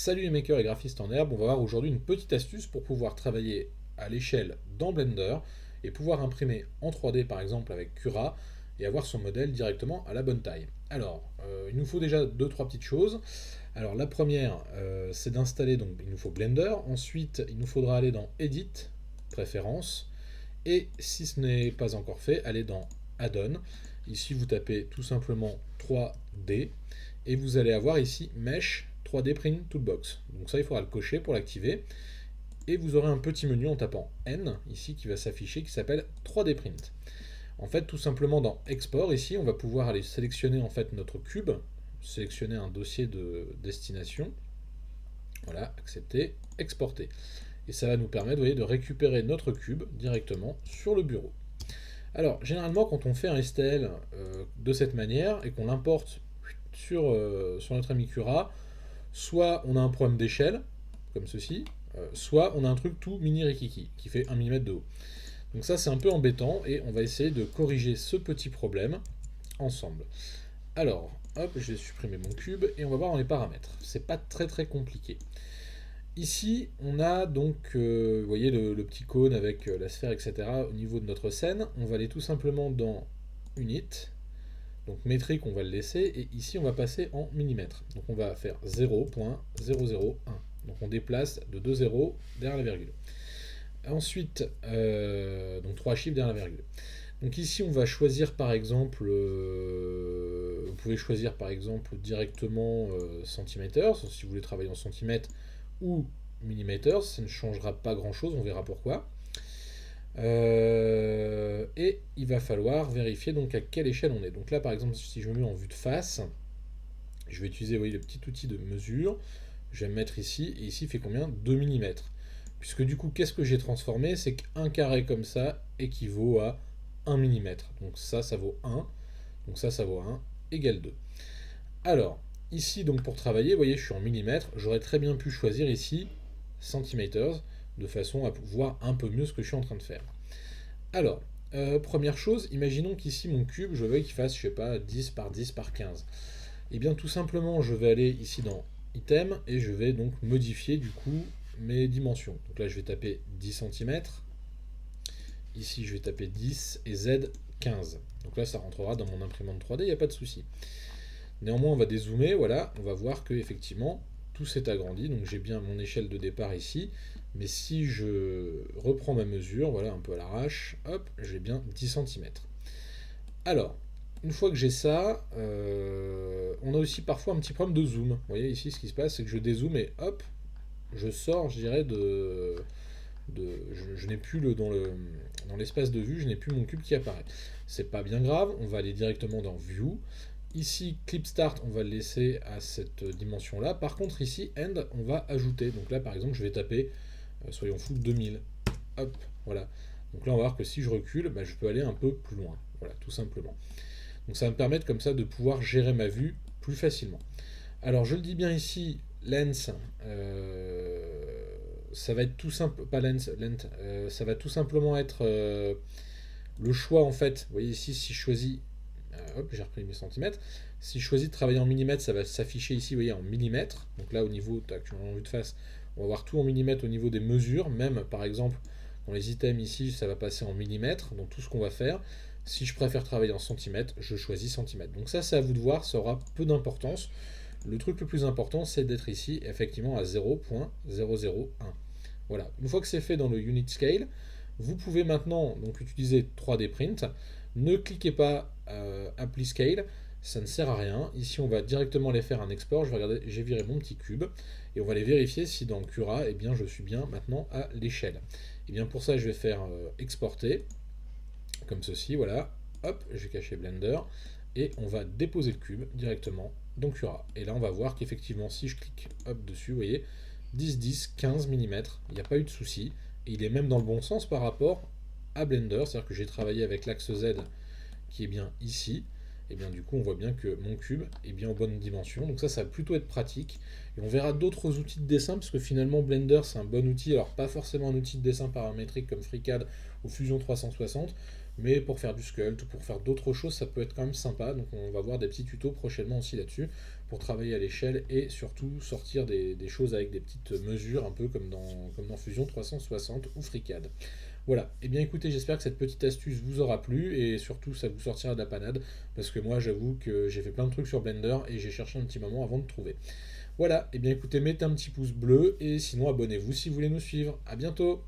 Salut les makers et graphistes en herbe, on va voir aujourd'hui une petite astuce pour pouvoir travailler à l'échelle dans Blender et pouvoir imprimer en 3D par exemple avec Cura et avoir son modèle directement à la bonne taille. Alors, il nous faut déjà deux trois petites choses. Alors la première, c'est d'installer, donc il nous faut Blender, ensuite il nous faudra aller dans Edit, Préférences, et si ce n'est pas encore fait, aller dans Add-on. Ici vous tapez tout simplement 3D et vous allez avoir ici Mesh 3D Print Toolbox. Donc ça il faudra le cocher pour l'activer. Et vous aurez un petit menu en tapant N ici qui va s'afficher qui s'appelle 3D Print. En fait tout simplement dans Export ici on va pouvoir aller sélectionner en fait notre cube, sélectionner un dossier de destination. Voilà, accepter, exporter. Et ça va nous permettre, vous voyez, de récupérer notre cube directement sur le bureau. Alors, généralement, quand on fait un STL de cette manière et qu'on l'importe sur notre ami Cura, soit on a un problème d'échelle, comme ceci, soit on a un truc tout mini rikiki, qui fait 1 mm de haut. Donc ça, c'est un peu embêtant, et on va essayer de corriger ce petit problème ensemble. Alors, hop, je vais supprimer mon cube, et on va voir dans les paramètres. C'est pas très très compliqué. Ici, on a donc, vous voyez le petit cône avec la sphère, etc. au niveau de notre scène. On va aller tout simplement dans Unit. Donc métrique, on va le laisser. Et ici, on va passer en millimètres. Donc on va faire 0.001. Donc on déplace de 2 zéros derrière la virgule. Ensuite, donc 3 chiffres derrière la virgule. Donc ici, on va choisir par exemple, vous pouvez choisir par exemple directement centimètres, si vous voulez travailler en centimètres, ou millimètres, ça ne changera pas grand chose, on verra pourquoi. Et il va falloir vérifier donc à quelle échelle on est. Donc là par exemple si je me mets en vue de face, je vais utiliser, vous voyez, le petit outil de mesure, je vais me mettre ici, et ici il fait combien? 2 mm. Puisque du coup qu'est-ce que j'ai transformé? C'est qu'un carré comme ça équivaut à 1 mm. Donc ça vaut 1, donc ça vaut 1, égale 2. Alors, ici, donc pour travailler, vous voyez, je suis en millimètres. J'aurais très bien pu choisir ici centimeters, de façon à voir un peu mieux ce que je suis en train de faire. Alors, première chose, imaginons qu'ici, mon cube, je veux qu'il fasse, je sais pas, 10 par 10 par 15. Et bien, tout simplement, je vais aller ici dans Item, et je vais donc modifier, du coup, mes dimensions. Donc là, je vais taper 10 cm. Ici, je vais taper 10 et Z 15. Donc là, ça rentrera dans mon imprimante 3D, il n'y a pas de souci. Néanmoins, on va dézoomer, voilà, on va voir que effectivement tout s'est agrandi, donc j'ai bien mon échelle de départ ici, mais si je reprends ma mesure, voilà, un peu à l'arrache, hop, j'ai bien 10 cm. Alors, une fois que j'ai ça, on a aussi parfois un petit problème de zoom. Vous voyez ici, ce qui se passe, c'est que je dézoome et hop, je sors, je dirais, je n'ai plus dans l'espace de vue, je n'ai plus mon cube qui apparaît. C'est pas bien grave, on va aller directement dans View. Ici, Clip Start, on va le laisser à cette dimension-là. Par contre, ici, End, on va ajouter. Donc là, par exemple, je vais taper, soyons fous, 2000. Hop, voilà. Donc là, on va voir que si je recule, bah, je peux aller un peu plus loin. Voilà, tout simplement. Donc ça va me permettre comme ça de pouvoir gérer ma vue plus facilement. Alors, je le dis bien ici, Lens, ça va être tout simple, pas Lens, ça va tout simplement être le choix, en fait. Vous voyez ici, si je choisis hop, j'ai repris mes centimètres. Si je choisis de travailler en millimètres, ça va s'afficher ici, vous voyez, en millimètres. Donc là, au niveau, en vue de face, on va voir tout en millimètres au niveau des mesures. Même, par exemple, dans les items ici, ça va passer en millimètres. Donc tout ce qu'on va faire. Si je préfère travailler en centimètres, je choisis centimètres. Donc ça, c'est à vous de voir, ça aura peu d'importance. Le truc le plus important, c'est d'être ici, effectivement, à 0.001. Voilà. Une fois que c'est fait dans le Unit Scale, vous pouvez maintenant donc utiliser 3D Print. Ne cliquez pas Apply Scale, ça ne sert à rien. Ici, on va directement aller faire un export. Je vais regarder, j'ai viré mon petit cube et on va aller vérifier si dans Cura, eh bien, je suis bien maintenant à l'échelle. Et bien pour ça, je vais faire exporter comme ceci. Voilà, hop, je vais cacher Blender et on va déposer le cube directement dans Cura. Et là, on va voir qu'effectivement, si je clique hop dessus, vous voyez, 10, 10, 15 mm, il n'y a pas eu de souci. Et il est même dans le bon sens par rapport à Blender, c'est-à-dire que j'ai travaillé avec l'axe Z qui est bien ici, et bien du coup on voit bien que mon cube est bien aux bonnes dimensions, donc ça va plutôt être pratique. Et on verra d'autres outils de dessin, parce que finalement Blender c'est un bon outil, alors pas forcément un outil de dessin paramétrique comme FreeCAD ou Fusion 360, mais pour faire du sculpt ou pour faire d'autres choses, ça peut être quand même sympa. Donc on va voir des petits tutos prochainement aussi là-dessus pour travailler à l'échelle et surtout sortir des choses avec des petites mesures, un peu comme dans Fusion 360 ou FreeCAD. Voilà, et bien écoutez, j'espère que cette petite astuce vous aura plu et surtout ça vous sortira de la panade parce que moi j'avoue que j'ai fait plein de trucs sur Blender et j'ai cherché un petit moment avant de trouver. Voilà, et bien écoutez, mettez un petit pouce bleu et sinon abonnez-vous si vous voulez nous suivre. À bientôt!